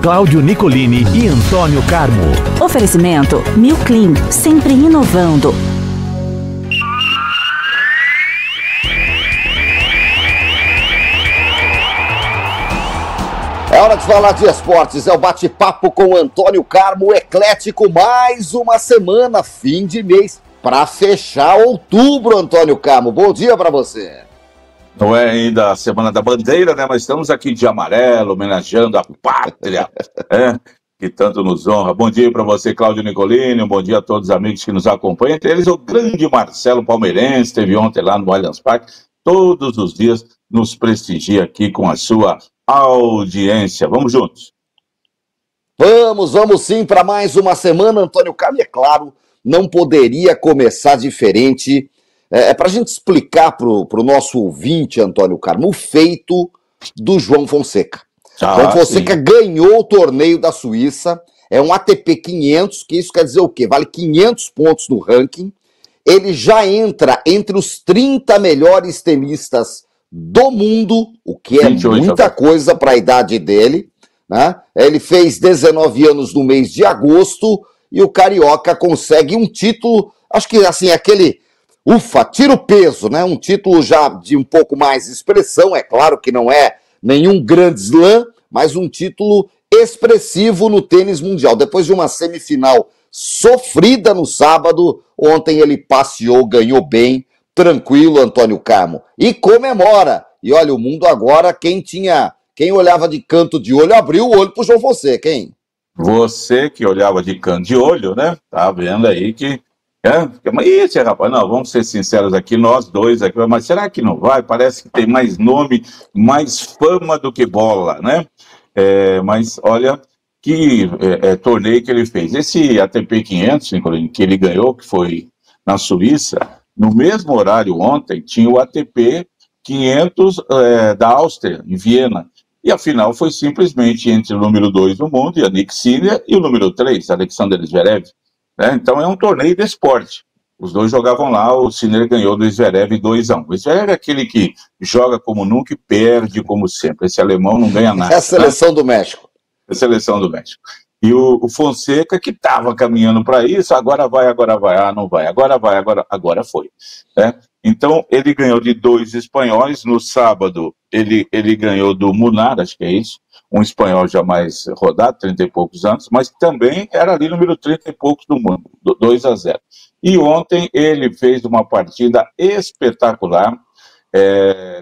Cláudio Nicolini e Antônio Carmo. Oferecimento New Clean, sempre inovando. É hora de falar de esportes, é o bate-papo com o Antônio Carmo, eclético, mais uma semana, fim de mês, para fechar outubro, Antônio Carmo. Bom dia para você. Não é ainda a Semana da Bandeira, né? Mas estamos aqui de amarelo, homenageando a pátria, que tanto nos honra. Bom dia para você, Cláudio Nicolini, um bom dia a todos os amigos que nos acompanham. Entre eles, o grande Marcelo Palmeirense, esteve ontem lá no Allianz Parque. Todos os dias nos prestigia aqui com a sua audiência. Vamos juntos. Vamos sim, para mais uma semana, Antônio Carmo. E é claro, não poderia começar diferente. Para a gente explicar para o nosso ouvinte, Antônio Carmo, o feito do João Fonseca. João Fonseca sim. Ganhou o torneio da Suíça, é um ATP 500, que isso quer dizer o quê? Vale 500 pontos no ranking. Ele já entra entre os 30 melhores tenistas do mundo, o que é 28, muita coisa para a idade dele, né? Ele fez 19 anos no mês de agosto e o Carioca consegue um título, acho que assim, aquele, tira o peso, né? Um título já de um pouco mais de expressão, é claro que não é nenhum grande slam, mas um título expressivo no tênis mundial. Depois de uma semifinal sofrida no sábado, ontem ele passeou, ganhou bem, tranquilo, Antônio Carmo, e comemora. E olha, o mundo agora, quem olhava de canto de olho, abriu o olho pro João Fonseca, hein? Você que olhava de canto de olho, né? Tá vendo aí que... Mas isso, rapaz, não, vamos ser sinceros aqui, nós dois aqui, mas será que não vai? Parece que tem mais nome, mais fama do que bola, né? Mas olha... que torneio que ele fez. Esse ATP 500, que ele ganhou, que foi na Suíça, no mesmo horário ontem, tinha o ATP 500 da Áustria, em Viena. E a final foi simplesmente entre o número 2 do mundo, Jannik Sinner, e o número 3, Alexander Zverev. Então é um torneio de esporte. Os dois jogavam lá, o Sinner ganhou do Zverev 2-1. O Zverev é aquele que joga como nunca e perde como sempre. Esse alemão não ganha nada. É a seleção do México. A seleção do México. E o Fonseca, que estava caminhando para isso, agora vai, não vai, agora foi. Então, ele ganhou de 2 espanhóis, no sábado ele ganhou do Munar, acho que é isso, um espanhol já mais rodado, 30 e poucos anos, mas também era ali número 30 e poucos do mundo, 2-0. E ontem ele fez uma partida espetacular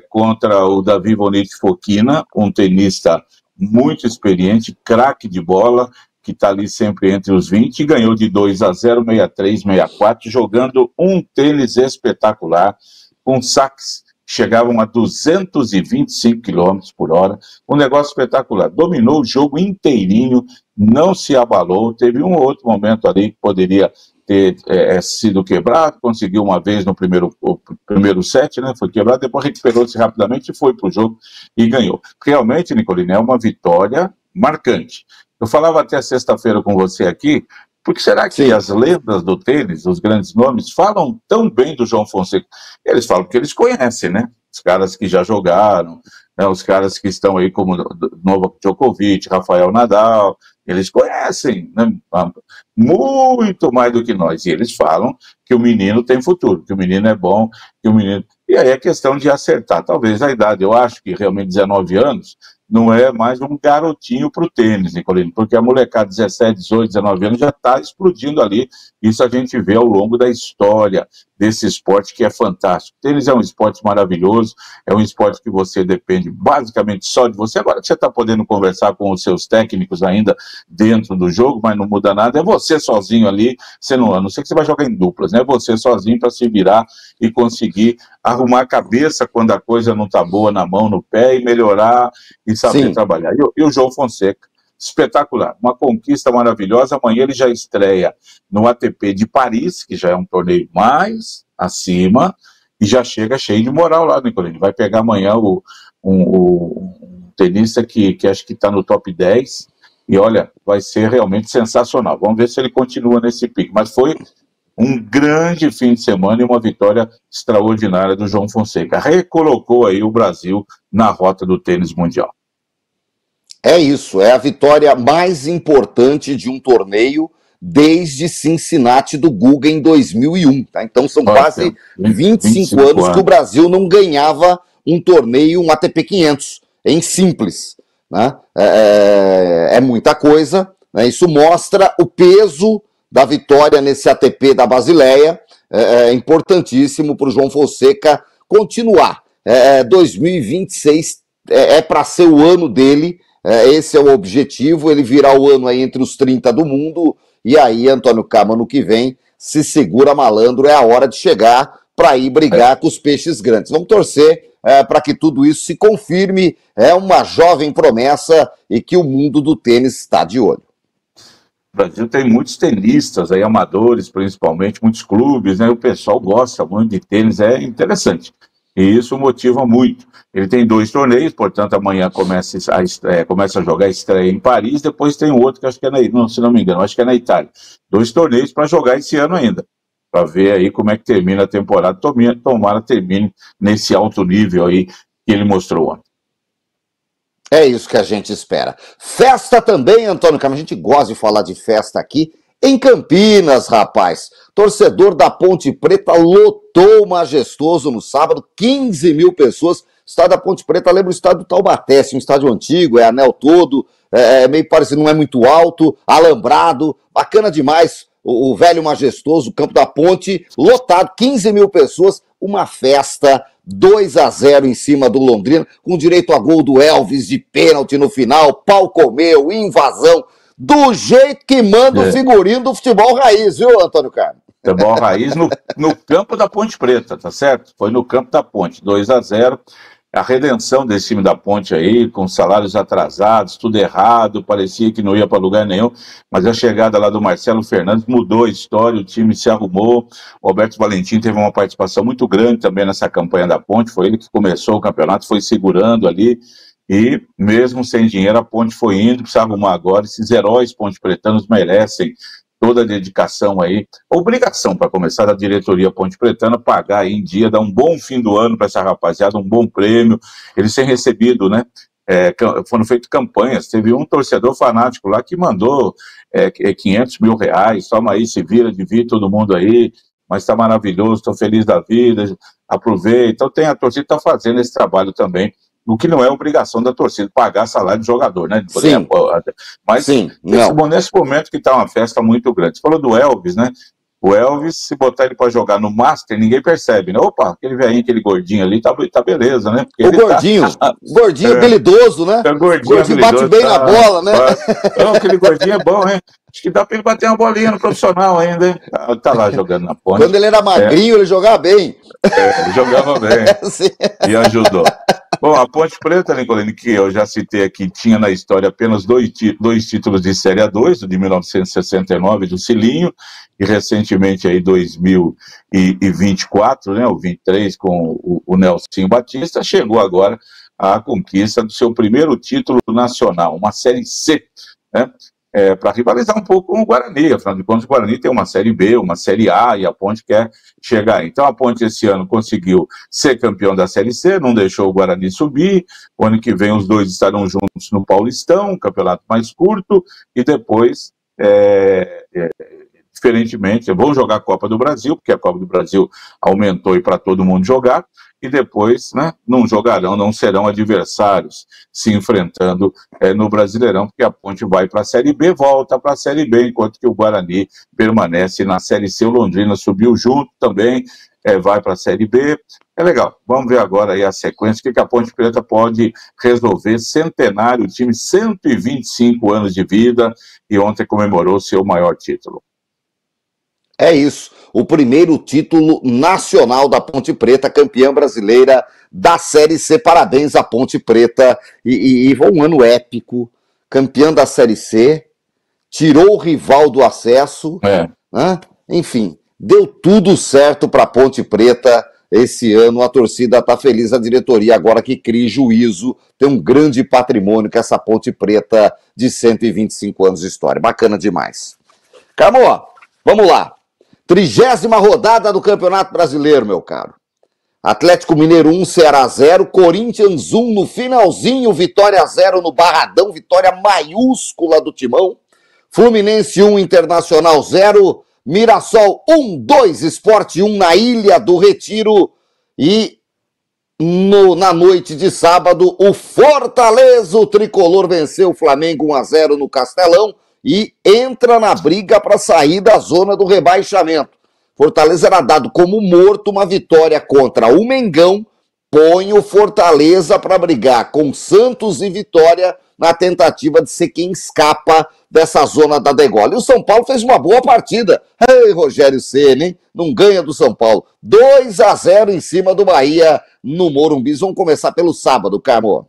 contra o Davi Bonit Fokina, um tenista muito experiente, craque de bola, que está ali sempre entre os 20, e ganhou de 2-0, 6-3, 6-4, jogando um tênis espetacular, com saques que chegavam a 225 km por hora, um negócio espetacular. Dominou o jogo inteirinho, não se abalou, teve um ou outro momento ali que poderia ter sido quebrado, conseguiu uma vez no primeiro set, né, foi quebrado, depois recuperou-se rapidamente e foi para o jogo e ganhou. Realmente, Nicolini, é uma vitória marcante. Eu falava até sexta-feira com você aqui, porque será que as lendas do tênis, os grandes nomes, falam tão bem do João Fonseca? Eles falam porque eles conhecem, né? Os caras que já jogaram, né? Os caras que estão aí como Novak Djokovic, Rafael Nadal, eles conhecem, né? Muito mais do que nós. E eles falam que o menino tem futuro, que o menino é bom, que o menino... E aí é questão de acertar. Talvez a idade, eu acho que realmente 19 anos, não é mais um garotinho para o tênis, Nicolini, porque a molecada de 17, 18, 19 anos já está explodindo ali. Isso a gente vê ao longo da história desse esporte que é fantástico. O tênis é um esporte maravilhoso, é um esporte que você depende basicamente só de você. Agora que você está podendo conversar com os seus técnicos ainda dentro do jogo, mas não muda nada, é você sozinho ali, a não ser que você vai jogar em duplas, né? Você sozinho para se virar e conseguir arrumar a cabeça quando a coisa não está boa na mão, no pé, e melhorar e saber trabalhar. E o João Fonseca, espetacular, uma conquista maravilhosa. Amanhã ele já estreia no ATP de Paris, que já é um torneio mais acima, e já chega cheio de moral lá, Nicolini. Vai pegar amanhã um tenista que acho que está no top 10, e olha, vai ser realmente sensacional. Vamos ver se ele continua nesse pique. Mas foi um grande fim de semana e uma vitória extraordinária do João Fonseca. Recolocou aí o Brasil na rota do tênis mundial. É isso, é a vitória mais importante de um torneio desde Cincinnati do Guga em 2001. Tá? Então são quase 25 anos que o Brasil não ganhava um torneio, um ATP 500, em simples. Né? É muita coisa, né? Isso mostra o peso da vitória nesse ATP da Basileia. É importantíssimo para o João Fonseca continuar. 2026 é para ser o ano dele. Esse é o objetivo, ele virar o ano aí entre os 30 do mundo, e aí, Antônio Carmo, ano que vem, se segura malandro, é a hora de chegar para ir brigar com os peixes grandes. Vamos torcer para que tudo isso se confirme, é uma jovem promessa e que o mundo do tênis está de olho. O Brasil tem muitos tenistas aí, amadores principalmente, muitos clubes, né? O pessoal gosta muito de tênis, é interessante. E isso motiva muito. Ele tem 2 torneios, portanto, amanhã começa a jogar a estreia em Paris, depois tem outro que acho que se não me engano, acho que é na Itália. 2 torneios para jogar esse ano ainda, para ver aí como é que termina a temporada. Tomara termine nesse alto nível aí que ele mostrou ontem. É isso que a gente espera. Festa também, Antônio Carmo, a gente gosta de falar de festa aqui, em Campinas, rapaz. Torcedor da Ponte Preta lotou o Majestoso no sábado, 15 mil pessoas. Estádio da Ponte Preta lembra o estádio do Taubaté, um estádio antigo, é anel todo, meio parecido, não é muito alto, alambrado, bacana demais. O velho Majestoso, o campo da Ponte, lotado, 15 mil pessoas, uma festa, 2-0 em cima do Londrina, com direito a gol do Elvis de pênalti no final, pau comeu, invasão, do jeito que manda o figurino do futebol raiz, viu, Antônio Carmo? Futebol raiz no campo da Ponte Preta, tá certo? Foi no campo da Ponte, 2-0. A redenção desse time da Ponte aí, com salários atrasados, tudo errado, parecia que não ia para lugar nenhum, mas a chegada lá do Marcelo Fernandes mudou a história, o time se arrumou. O Roberto Valentim teve uma participação muito grande também nessa campanha da Ponte, foi ele que começou o campeonato, foi segurando ali, e mesmo sem dinheiro a Ponte foi indo, precisa arrumar agora. Esses heróis ponte-pretanos merecem toda a dedicação aí, obrigação para começar da diretoria Ponte Pretana pagar aí em dia, dar um bom fim do ano para essa rapaziada, um bom prêmio. Eles têm recebido, né? Foram feitas campanhas, teve um torcedor fanático lá que mandou 500 mil reais, toma aí, se vira, divide todo mundo aí, mas está maravilhoso, estou feliz da vida, aproveita. Então a torcida está fazendo esse trabalho também, o que não é obrigação da torcida pagar salário de jogador, né? Sim. Mas Sim, nesse momento que está uma festa muito grande. Você falou do Elvis, né? O Elvis, se botar ele para jogar no Master, ninguém percebe, né? Opa, aquele velhinho, aquele gordinho ali, tá beleza, né? Porque o gordinho, gordinho habilidoso, né? Gordinho bate bem na bola, né? Não, aquele gordinho é bom, hein? Acho que dá para ele bater uma bolinha no profissional ainda, hein? Tá lá jogando na Ponte. Quando ele era magrinho, ele jogava bem. Ele jogava bem. E ajudou. Bom, a Ponte Preta, Nicolini, que eu já citei aqui, tinha na história apenas dois títulos de Série A2, o de 1969 do Cilinho, e recentemente aí 2024, né, o 23 com o Nelsinho Batista, chegou agora à conquista do seu primeiro título nacional, uma Série C, né? Para rivalizar um pouco com o Guarani. Afinal de contas, o Guarani tem uma Série B, uma Série A, e a Ponte quer chegar. Então, a Ponte esse ano conseguiu ser campeão da Série C, não deixou o Guarani subir. O ano que vem os dois estarão juntos no Paulistão, um campeonato mais curto, e depois, diferentemente, vão jogar a Copa do Brasil, porque a Copa do Brasil aumentou para todo mundo jogar, e depois, né, não serão adversários se enfrentando no Brasileirão, porque a Ponte vai para a Série B, volta para a Série B, enquanto que o Guarani permanece na Série C. O Londrina subiu junto também, vai para a Série B. É legal, vamos ver agora aí a sequência, o que a Ponte Preta pode resolver. Centenário, o time, 125 anos de vida, e ontem comemorou seu maior título. É isso, o primeiro título nacional da Ponte Preta, campeã brasileira da Série C. Parabéns à Ponte Preta, e foi um ano épico, campeã da Série C, tirou o rival do acesso, né? Enfim, deu tudo certo para a Ponte Preta esse ano. A torcida está feliz, a diretoria agora que cria juízo, tem um grande patrimônio que essa Ponte Preta de 125 anos de história, bacana demais. Carmo, vamos lá. 30ª rodada do Campeonato Brasileiro, meu caro. Atlético Mineiro 1, Ceará 0, Corinthians 1 no finalzinho, Vitória 0 no Barradão, vitória maiúscula do Timão. Fluminense 1, Internacional 0, Mirassol 1, 2, Sport 1 na Ilha do Retiro. E na noite de sábado, o Fortaleza, o tricolor, venceu o Flamengo 1-0 no Castelão e entra na briga para sair da zona do rebaixamento. Fortaleza era dado como morto, uma vitória contra o Mengão, põe o Fortaleza para brigar com Santos e Vitória na tentativa de ser quem escapa dessa zona da degola. E o São Paulo fez uma boa partida. Ei, Rogério Ceni, hein? Não ganha do São Paulo. 2-0 em cima do Bahia no Morumbi. Vamos começar pelo sábado, Carmo.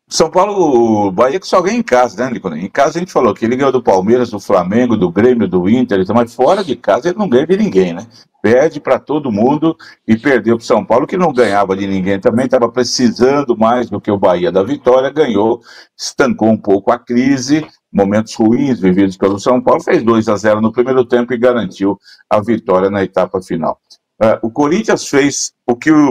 São Paulo, o Bahia que só ganha em casa, né, Nicolini? Em casa a gente falou que ele ganhou do Palmeiras, do Flamengo, do Grêmio, do Inter, mas fora de casa ele não ganha de ninguém, né? Perde para todo mundo e perdeu para o São Paulo, que não ganhava de ninguém também, estava precisando mais do que o Bahia da vitória, ganhou, estancou um pouco a crise, momentos ruins vividos pelo São Paulo, fez 2-0 no primeiro tempo e garantiu a vitória na etapa final. O Corinthians fez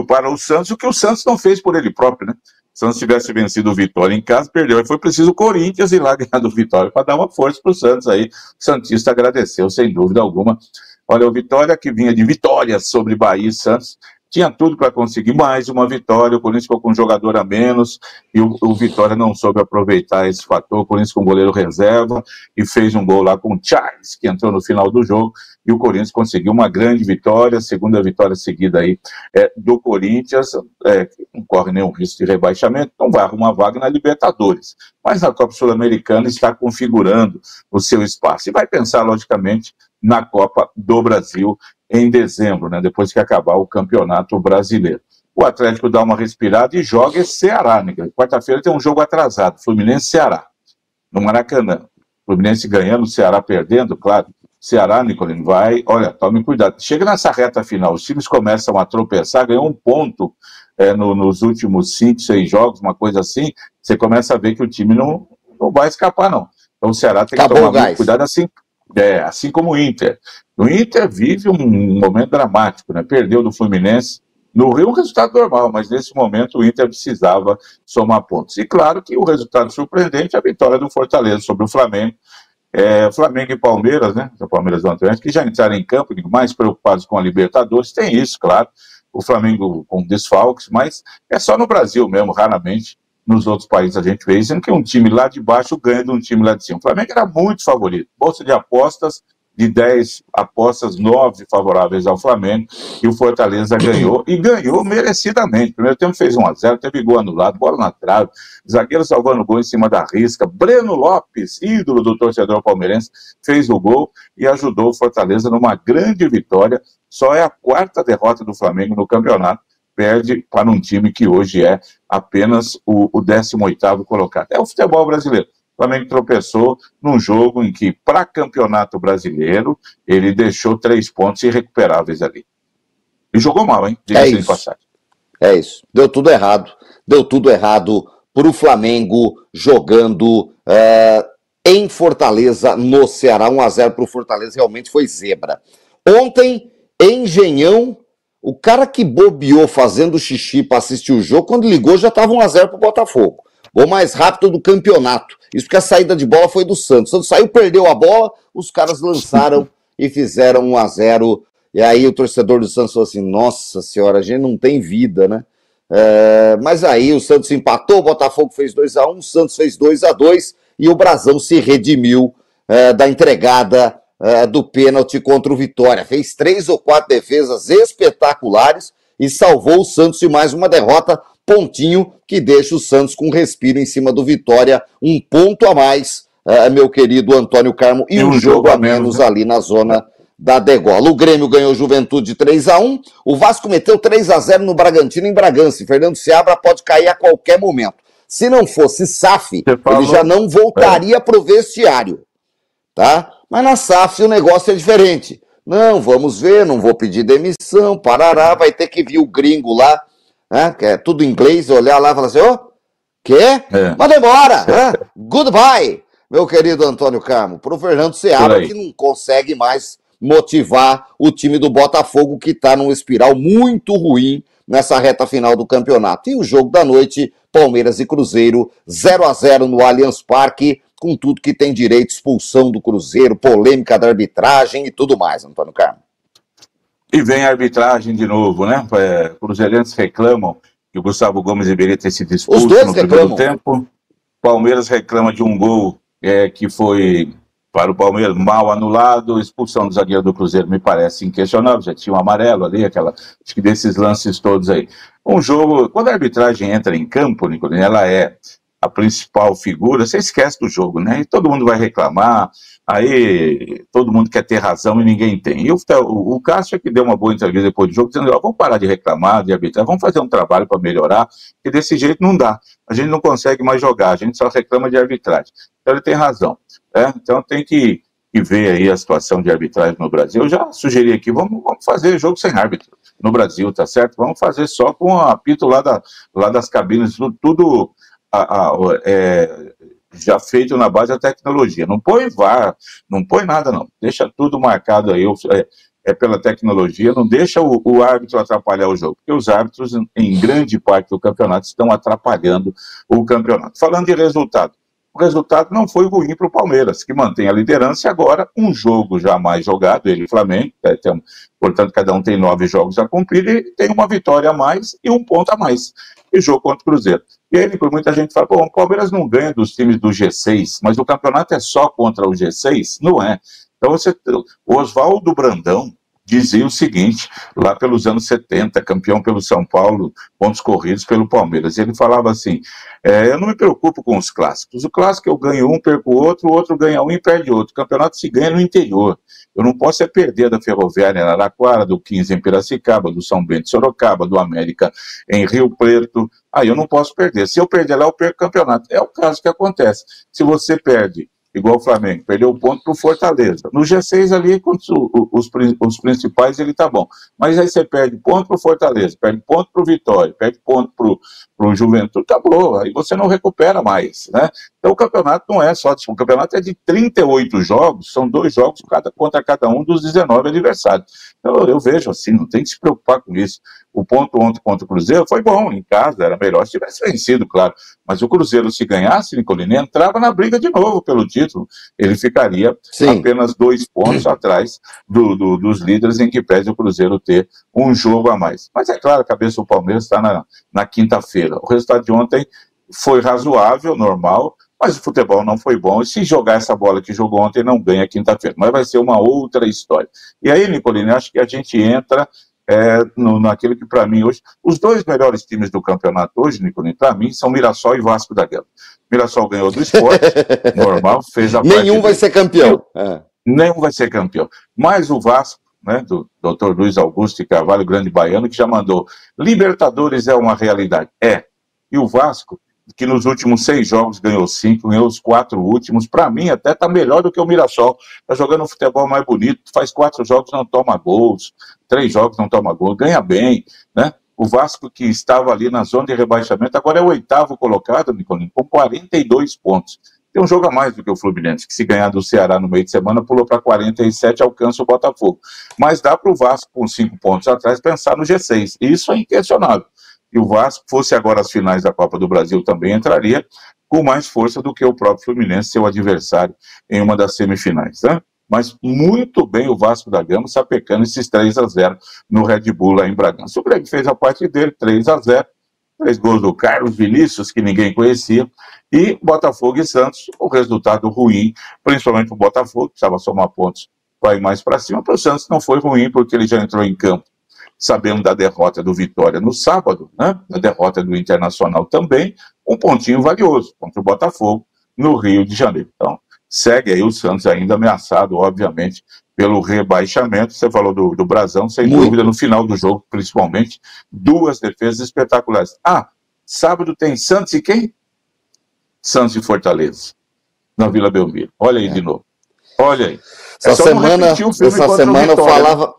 para o Santos o que o Santos não fez por ele próprio, né? Se não tivesse vencido o Vitória em casa, perdeu. Aí foi preciso o Corinthians ir lá ganhar do Vitória para dar uma força para o Santos aí. O Santista agradeceu, sem dúvida alguma. Olha, o Vitória, que vinha de vitórias sobre Bahia e Santos, tinha tudo para conseguir mais uma vitória. O Corinthians ficou com um jogador a menos e o Vitória não soube aproveitar esse fator. O Corinthians com goleiro reserva e fez um gol lá com o Charles, que entrou no final do jogo. E o Corinthians conseguiu uma grande vitória, segunda vitória seguida aí do Corinthians, que não corre nenhum risco de rebaixamento, não vai arrumar vaga na Libertadores. Mas na Copa Sul-Americana está configurando o seu espaço. E vai pensar, logicamente, na Copa do Brasil em dezembro, né, depois que acabar o Campeonato Brasileiro. O Atlético dá uma respirada e joga esse Ceará, né? Quarta-feira tem um jogo atrasado, Fluminense-Ceará, no Maracanã. Fluminense ganhando, o Ceará perdendo, claro. Ceará, Nicolino, vai, olha, tome cuidado. Chega nessa reta final, os times começam a tropeçar, ganhou um ponto nos últimos 5, 6 jogos, uma coisa assim, você começa a ver que o time não vai escapar, não. Então o Ceará tem que tomar muito cuidado, assim como o Inter. O Inter vive um momento dramático, né? Perdeu do Fluminense, no Rio um resultado normal, mas nesse momento o Inter precisava somar pontos. E claro que o resultado surpreendente é a vitória do Fortaleza sobre o Flamengo. Flamengo e Palmeiras, né? O Palmeiras do Atlético, que já entraram em campo, mais preocupados com a Libertadores, tem isso, claro. O Flamengo com desfalques, mas é só no Brasil mesmo, raramente nos outros países a gente vê isso, sendo que um time lá de baixo ganha de um time lá de cima. O Flamengo era muito favorito. Bolsa de apostas, de 10 apostas, 9 favoráveis ao Flamengo, e o Fortaleza ganhou, e ganhou merecidamente. Primeiro tempo fez 1-0, teve gol anulado, bola na trave, zagueiro salvando gol em cima da risca, Breno Lopes, ídolo do torcedor palmeirense, fez o gol e ajudou o Fortaleza numa grande vitória. Só é a 4ª derrota do Flamengo no campeonato, perde para um time que hoje é apenas o 18º colocado. É o futebol brasileiro. O Flamengo tropeçou num jogo em que, para campeonato brasileiro, ele deixou 3 pontos irrecuperáveis ali. E jogou mal, hein? Diga-se de passagem. É isso. Deu tudo errado. Deu tudo errado para o Flamengo jogando em Fortaleza, no Ceará. 1-0 para o Fortaleza, realmente foi zebra. Ontem, Engenhão, o cara que bobeou fazendo xixi para assistir o jogo, quando ligou já estava 1-0 para o Botafogo. Gol mais rápido do campeonato. Isso porque a saída de bola foi do Santos. O Santos saiu, perdeu a bola, os caras lançaram e fizeram 1-0. E aí o torcedor do Santos falou assim, nossa senhora, a gente não tem vida, né? Mas aí o Santos empatou, o Botafogo fez 2-1, o Santos fez 2-2 e o Brasão se redimiu da entregada do pênalti contra o Vitória. Fez 3 ou 4 defesas espetaculares e salvou o Santos de mais uma derrota, pontinho que deixa o Santos com respiro em cima do Vitória, 1 ponto a mais, meu querido Antônio Carmo, e um jogo a menos ali na zona da degola. O Grêmio ganhou Juventude 3-1, o Vasco meteu 3-0 no Bragantino em Bragança, e Fernando Seabra pode cair a qualquer momento. Se não fosse SAF, ele já não voltaria pro vestiário, tá? Mas na SAF o negócio é diferente. Não, vamos ver, não vou pedir demissão, parará, vai ter que vir o gringo lá, né, que é tudo em inglês, olhar lá e falar assim, quê? Mas demora, goodbye, meu querido Antônio Carmo, pro Fernando Seabra, que não consegue mais motivar o time do Botafogo, que está num espiral muito ruim nessa reta final do campeonato. E o jogo da noite, Palmeiras e Cruzeiro, 0-0 no Allianz Parque, com tudo que tem direito, expulsão do Cruzeiro, polêmica da arbitragem e tudo mais, Antônio Carlos. E vem a arbitragem de novo, né? Cruzeirenses reclamam que o Gustavo Gomes deveria ter sido expulso no primeiro tempo. Palmeiras reclama de um gol que foi para o Palmeiras mal anulado, expulsão do zagueiro do Cruzeiro me parece inquestionável, já tinha um amarelo ali, acho que desses lances todos aí. Um jogo, quando a arbitragem entra em campo, Nicolini, ela é a principal figura, você esquece do jogo, né? E todo mundo vai reclamar, aí todo mundo quer ter razão e ninguém tem. E o Cássio é que deu uma boa entrevista depois do jogo, dizendo, vamos parar de reclamar, de arbitrar, vamos fazer um trabalho para melhorar, que desse jeito não dá. A gente não consegue mais jogar, a gente só reclama de arbitragem. Então ele tem razão. Então tem que ver aí a situação de arbitragem no Brasil. Eu já sugeri aqui, vamos fazer jogo sem árbitro no Brasil, tá certo? Vamos fazer só com o apito lá das cabines, tudo já feito na base da tecnologia. Não põe VAR, não põe nada não. Deixa tudo marcado aí, pela tecnologia, não deixa o árbitro atrapalhar o jogo, porque os árbitros, em grande parte do campeonato, estão atrapalhando o campeonato. Falando de resultado, o resultado não foi ruim para o Palmeiras, que mantém a liderança e agora um jogo já mais jogado, ele e o Flamengo, portanto cada um tem 9 jogos a cumprir e tem uma vitória a mais e um ponto a mais, e jogo contra o Cruzeiro. E aí muita gente fala, o Palmeiras não ganha dos times do G6, mas o campeonato é só contra o G6? Não é. Então o Oswaldo Brandão dizia o seguinte, lá pelos anos 70, campeão pelo São Paulo, pontos corridos pelo Palmeiras. Ele falava assim, eu não me preocupo com os clássicos. O clássico eu ganho um, perco o outro ganha um e perde outro. O campeonato se ganha no interior. Eu não posso perder da Ferroviária em Araraquara, do 15 em Piracicaba, do São Bento em Sorocaba, do América em Rio Preto. Aí eu não posso perder. Se eu perder lá, eu perco o campeonato. É o caso que acontece. Se você perde igual o Flamengo, perdeu o ponto para o Fortaleza. No G6 ali, com os principais, ele tá bom. Mas aí você perde ponto para o Fortaleza, perde ponto para o Vitória, perde ponto para o Juventude, acabou. Aí você não recupera mais, né? Então o campeonato não é só, o campeonato é de 38 jogos, são 2 jogos contra cada um dos 19 adversários. Então eu vejo assim, não tem que se preocupar com isso. O ponto ontem contra o Cruzeiro foi bom, em casa, era melhor se tivesse vencido, claro. Mas o Cruzeiro, se ganhasse, Nicolini, entrava na briga de novo pelo título. Ele ficaria apenas 2 pontos atrás dos líderes, em que pese o Cruzeiro ter um jogo a mais. Mas é claro, a cabeça do Palmeiras está na quinta-feira. O resultado de ontem foi razoável, normal, mas o futebol não foi bom. E se jogar essa bola que jogou ontem, não ganha quinta-feira. Mas vai ser uma outra história. E aí, Nicolini, acho que a gente entra naquilo que, para mim, hoje, os 2 melhores times do campeonato hoje, Nicolini, para mim, são Mirassol e Vasco da Gama. Mirassol ganhou do Sport, normal, fez a parte Nenhum vai ser campeão. Nenhum vai ser campeão. Mas o Vasco, né, do Dr. Luiz Augusto de Carvalho, grande baiano, que já mandou, Libertadores é uma realidade. E o Vasco, que nos últimos 6 jogos ganhou 5, ganhou os 4 últimos, para mim até está melhor do que o Mirassol, está jogando um futebol mais bonito, faz 4 jogos, não toma gols, 3 jogos não toma gols, ganha bem, né? O Vasco, que estava ali na zona de rebaixamento, agora é o 8º colocado, Nicolini, com 42 pontos. Tem um jogo a mais do que o Fluminense, que se ganhar do Ceará no meio de semana, pulou para 47, alcança o Botafogo. Mas dá para o Vasco, com 5 pontos atrás, pensar no G6, isso é inquestionável. E o Vasco, fosse agora as finais da Copa do Brasil, também entraria com mais força do que o próprio Fluminense, seu adversário, em uma das semifinais, né? Mas muito bem o Vasco da Gama sapecando esses 3-0 no Red Bull lá em Bragança. O Grêmio fez a parte dele, 3-0, 3 gols do Carlos Vinícius, que ninguém conhecia, e Botafogo e Santos, o resultado ruim, principalmente o Botafogo, que precisava somar pontos para ir mais para cima, para o Santos não foi ruim, porque ele já entrou em campo sabendo da derrota do Vitória no sábado, né? Da derrota do Internacional também, um pontinho valioso contra o Botafogo no Rio de Janeiro. Então, segue aí o Santos ainda ameaçado, obviamente, pelo rebaixamento. Você falou do Brasão, sem dúvida, no final do jogo, principalmente, 2 defesas espetaculares. Sábado tem Santos e quem? Santos e Fortaleza, na Vila Belmiro. Olha aí de novo. Olha aí. Essa semana eu falava...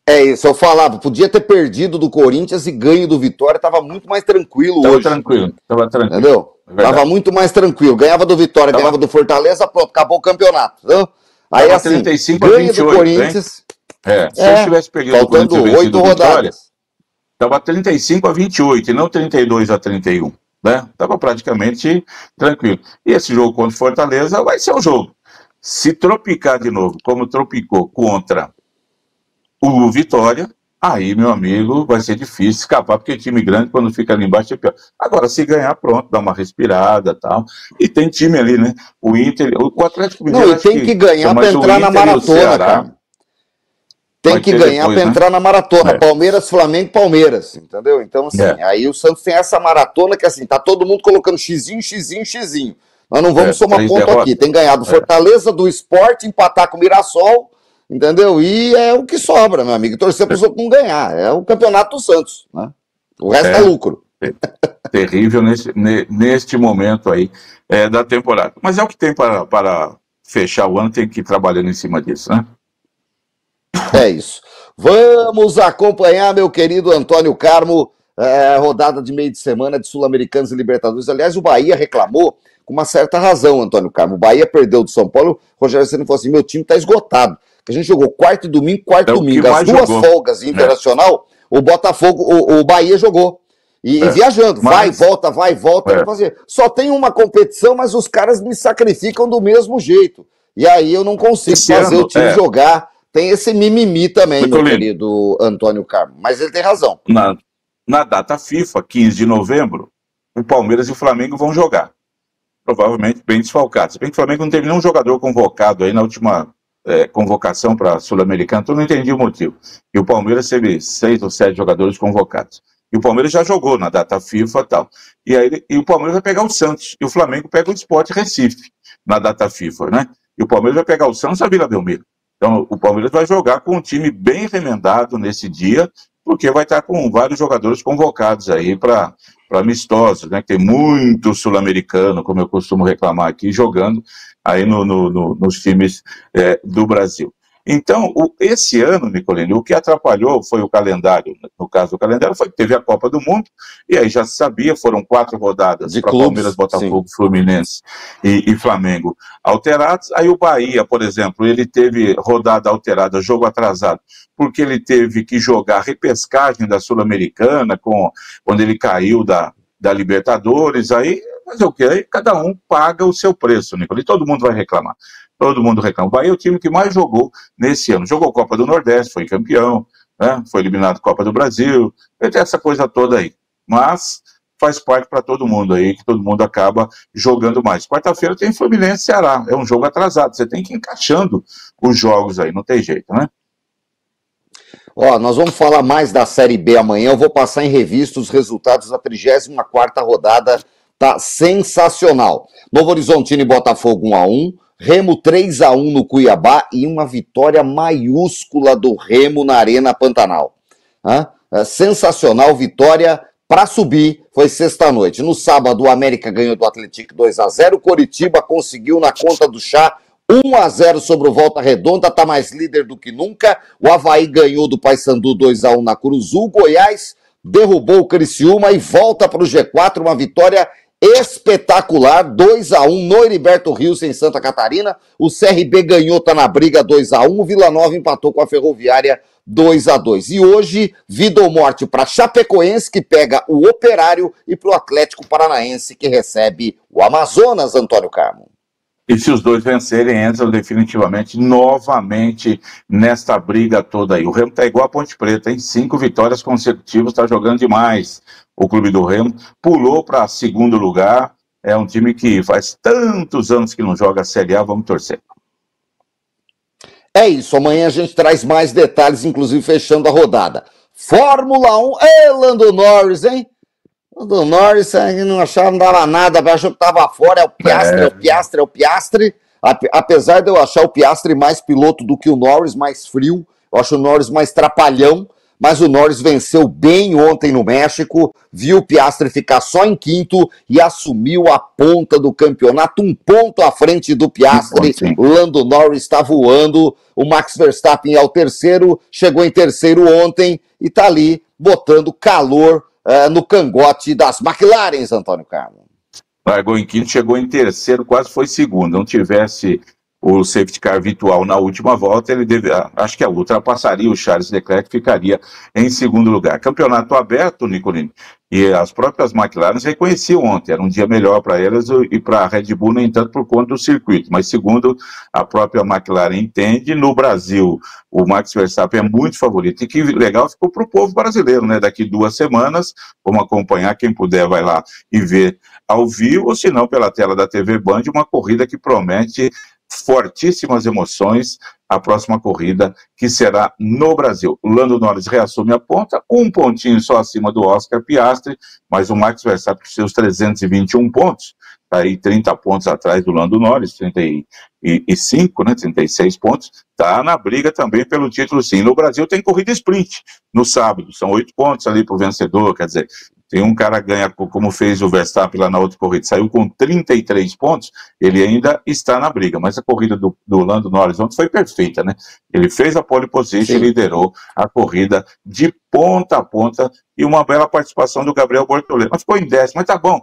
eu falava, podia ter perdido do Corinthians e ganho do Vitória, tava muito mais tranquilo hoje. Tava tranquilo. Entendeu? Tava muito mais tranquilo. Ganhava do Vitória, ganhava do Fortaleza, pronto, acabou o campeonato. Então, Aí Tava assim, 35 a ganha 28, do Corinthians. Se eu tivesse perdido o Faltando Corinthians 8 rodadas. Estava 35 a 28 e não 32 a 31. Né? Estava praticamente tranquilo. E esse jogo contra o Fortaleza vai ser um jogo. Se tropicar de novo, como tropicou contra o Vitória, aí, meu amigo, vai ser difícil escapar, porque time grande, quando fica ali embaixo, é pior. Agora, se ganhar, pronto, dá uma respirada e tal. E tem time ali, né? O Inter, o Atlético Mineiro... Não, e tem que ganhar para entrar na maratona, cara. Tem que ganhar para entrar na maratona. Palmeiras, Flamengo, Palmeiras, entendeu? Então, assim, aí o Santos tem essa maratona que, assim, tá todo mundo colocando xizinho. Nós não vamos somar ponto aqui. Tem ganhado Fortaleza, do Sport, empatar com o Mirassol, entendeu? E é o que sobra, meu amigo. Torcer para os outros não ganhar. É o campeonato do Santos, né? O resto é lucro. Terrível neste momento aí da temporada. Mas é o que tem para fechar o ano, tem que ir trabalhando em cima disso, né? É isso. Vamos acompanhar, meu querido Antônio Carmo, rodada de meio de semana de Sul-Americanos e Libertadores. Aliás, o Bahia reclamou com uma certa razão, Antônio Carmo. O Bahia perdeu do São Paulo. O Rogério Ceni falou assim: meu time tá esgotado. Que a gente jogou quarto e domingo. As duas folgas internacional, o Botafogo, o Bahia jogou. E viajando, vai, volta. Só tem uma competição, mas os caras me sacrificam do mesmo jeito. E aí eu não consigo fazer o time jogar. Tem esse mimimi também, meu querido Antônio Carmo. Mas ele tem razão. Na data FIFA, 15 de novembro, o Palmeiras e o Flamengo vão jogar. Provavelmente bem desfalcados. Se bem que o Flamengo não teve nenhum jogador convocado aí na última convocação para a Sul-Americana, então eu não entendi o motivo. E o Palmeiras teve 6 ou 7 jogadores convocados. E o Palmeiras já jogou na data FIFA e tal. E o Palmeiras vai pegar o Santos. E o Flamengo pega o Sport Recife na data FIFA, né? E o Palmeiras vai pegar o Santos e a Vila Belmiro. Então, o Palmeiras vai jogar com um time bem remendado nesse dia, porque vai estar com vários jogadores convocados aí para amistosos, né? Tem muito sul-americano, como eu costumo reclamar aqui, jogando aí nos times do Brasil. Então, esse ano, Nicolini, o que atrapalhou foi o calendário. No caso do calendário, foi que teve a Copa do Mundo, e aí já se sabia, foram 4 rodadas para Palmeiras, Botafogo, sim, Fluminense e Flamengo alterados. Aí o Bahia, por exemplo, ele teve rodada alterada, jogo atrasado, porque ele teve que jogar repescagem da Sul-Americana, quando ele caiu da Libertadores, aí, mas o quê? Aí cada um paga o seu preço, Nicolini, todo mundo vai reclamar. Todo mundo reclama. O Bahia é o time que mais jogou nesse ano. Jogou Copa do Nordeste, foi campeão, né? Foi eliminado Copa do Brasil, essa coisa toda aí. Mas faz parte para todo mundo aí, que todo mundo acaba jogando mais. Quarta-feira tem Fluminense e Ceará. É um jogo atrasado. Você tem que ir encaixando os jogos aí, não tem jeito, né? Nós vamos falar mais da Série B amanhã. Eu vou passar em revista os resultados da 34ª rodada. Tá sensacional. Novo Horizontino e Botafogo 1-1. Remo 3-1 no Cuiabá e uma vitória maiúscula do Remo na Arena Pantanal. Sensacional vitória para subir, foi sexta-noite. No sábado, o América ganhou do Atlético 2-0. O Coritiba conseguiu na conta do chá 1-0 sobre o Volta Redonda, tá mais líder do que nunca. O Avaí ganhou do Paysandu 2-1 na Curuzu. Goiás derrubou o Criciúma e volta para o G4, uma vitória espetacular, 2-1 no Heriberto Rios em Santa Catarina. O CRB ganhou, tá na briga 2-1. O Vila Nova empatou com a Ferroviária 2-2. E hoje, vida ou morte para Chapecoense, que pega o Operário, e para o Atlético Paranaense, que recebe o Amazonas, Antônio Carmo. E se os dois vencerem, entram definitivamente, novamente, nesta briga toda aí. O Remo tá igual a Ponte Preta, hein? 5 vitórias consecutivas, tá jogando demais. O clube do Remo pulou para segundo lugar. É um time que faz tantos anos que não joga a Série A, vamos torcer. É isso, amanhã a gente traz mais detalhes, inclusive fechando a rodada. Fórmula 1, Lando Norris, hein? Lando Norris, não achava, não dava nada, achou que estava fora, é o Piastri. Apesar de eu achar o Piastri mais piloto do que o Norris, mais frio, eu acho o Norris mais trapalhão, mas o Norris venceu bem ontem no México, viu o Piastri ficar só em 5º e assumiu a ponta do campeonato, 1 ponto à frente do Piastri. O Lando Norris está voando, o Max Verstappen é o 3º, chegou em 3º ontem e está ali botando calor no cangote das McLarens, Antônio Carmo. Largou em 5º, chegou em 3º, quase foi 2º. Não tivesse o safety car virtual na última volta, ele acho que ultrapassaria o Charles Leclerc, ficaria em segundo lugar. Campeonato aberto, Nicolini, e as próprias McLaren reconheciam ontem, era um dia melhor para elas e para a Red Bull, no entanto, por conta do circuito. Mas segundo a própria McLaren entende, no Brasil o Max Verstappen é muito favorito. E que legal ficou para o povo brasileiro, né? Daqui 2 semanas, vamos acompanhar, quem puder vai lá e ver ao vivo, ou se não pela tela da TV Band, uma corrida que promete fortíssimas emoções, a próxima corrida que será no Brasil. O Lando Norris reassume a ponta, 1 pontinho só acima do Oscar Piastri, mas o Max Verstappen com seus 321 pontos, está aí 30 pontos atrás do Lando Norris, 35, né, 36 pontos, está na briga também pelo título, sim. No Brasil tem corrida sprint, no sábado, são 8 pontos ali para o vencedor, quer dizer, tem um cara que ganha, como fez o Verstappen lá na outra corrida, saiu com 33 pontos, ele ainda está na briga, mas a corrida do Lando Norris ontem foi perfeita, né? Ele fez a pole position, sim, liderou a corrida de ponta a ponta, e uma bela participação do Gabriel Bortoleto, mas ficou em 10º, mas tá bom.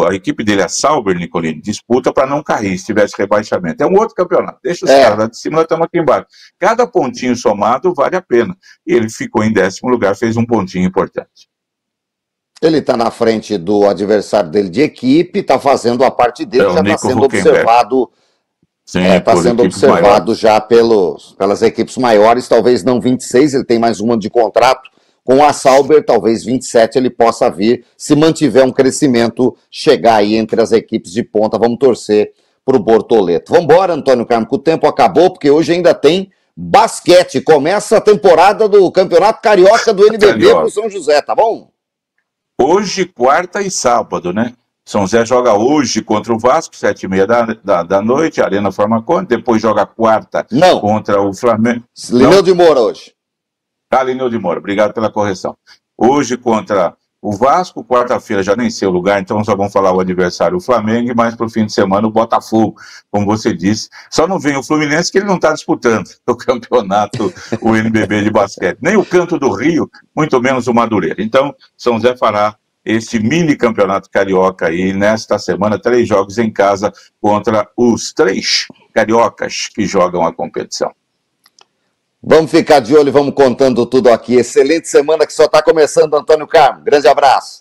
A equipe dele, a Sauber, Nicolini, disputa para não cair se tivesse rebaixamento. É um outro campeonato. Deixa os caras lá de cima, nós estamos aqui embaixo. Cada pontinho somado vale a pena. E ele ficou em 10º lugar, fez um pontinho importante. Ele está na frente do adversário dele de equipe, está fazendo a parte dele, já está sendo observado. Está sendo observado já pelas equipes maiores, talvez não 26, ele tem mais um ano de contrato. Com a Sauber, talvez 27 ele possa vir, se mantiver um crescimento, chegar aí entre as equipes de ponta. Vamos torcer para o Bortoleto. Vamos embora, Antônio Carmo, que o tempo acabou, porque hoje ainda tem basquete. Começa a temporada do Campeonato Carioca do NBB para o São José, tá bom? Hoje, quarta e sábado, né? São José joga hoje contra o Vasco, 7h30 da noite, Arena Farmacon, depois joga quarta contra o Flamengo. Lineu de Moura hoje. Lineu de Moura, obrigado pela correção. Hoje contra o Vasco, quarta-feira já nem sei o lugar, então só vamos falar o adversário, o Flamengo, e mais para o fim de semana o Botafogo, como você disse. Só não vem o Fluminense, que ele não está disputando o campeonato, o NBB de basquete. Nem o Canto do Rio, muito menos o Madureira. Então, São José fará esse mini campeonato carioca aí nesta semana, 3 jogos em casa contra os 3 cariocas que jogam a competição. Vamos ficar de olho e vamos contando tudo aqui. Excelente semana que só está começando, Antônio Carmo. Grande abraço.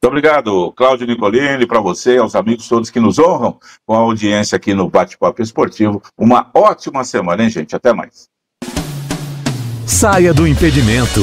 Muito obrigado, Cláudio Nicolini, para você, aos amigos todos que nos honram com a audiência aqui no Bate-Papo Esportivo. Uma ótima semana, hein, gente? Até mais. Saia do impedimento.